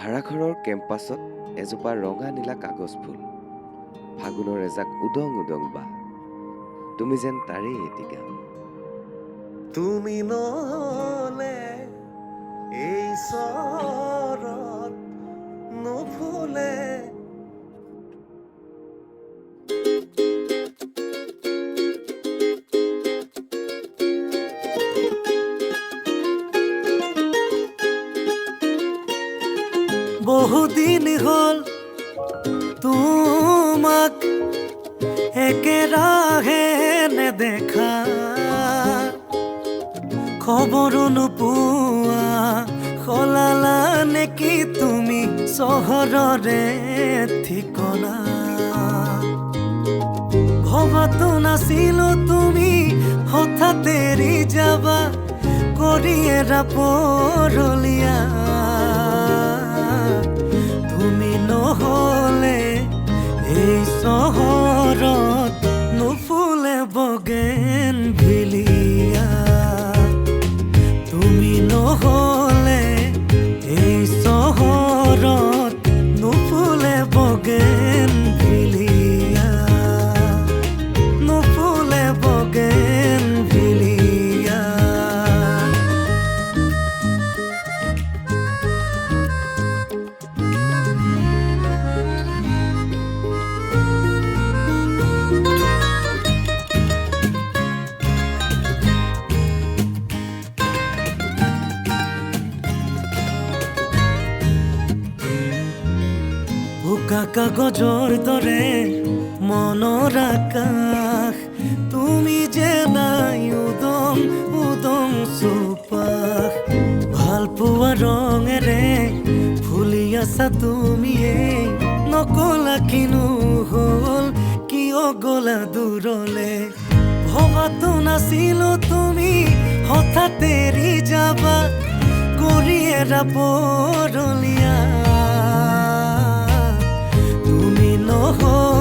ভাড়াঘৰৰ কেম্পাছত এজোপা ৰঙা নীলা কাগজ ফুল, ফাগুনৰ এজাক উদং উদং বা, তুমি যেন তাৰেই এটি গান। তুমি নহলে এই চহৰত নুফুলে। বহুদিন হ'ল তোমাক একেৰাহে নেদেখা, খবৰো নোপোৱা সলালা নেকি তুমি চহৰৰে ঠিকনা। ভবাতো নাছিলো তুমি হঠাৎ এৰি যাবা, কৰি এৰা পৰলীয়া। তুমি নহলে এই চহৰত নুফুলে বগেনভিলিয়া। তুমি নহলে এই চহৰত নুফুলে বগেনভিলিয়া, নুফুলে বগেনভিলিয়া। বোকা কাগজৰ দৰে মনৰ আকাশ, তুমি যে নাই উদং উদং চৌপাশ। ভাল পোৱা ৰঙেৰে ফুলি আছা তুমিয়ে, নকলা কিনো হ'ল কিয় গলা দূৰলে। ভবাতো নাছিলো তুমি হঠাৎ এৰি যাবা, কৰি এৰা পৰলীয়া। তুমি নহলে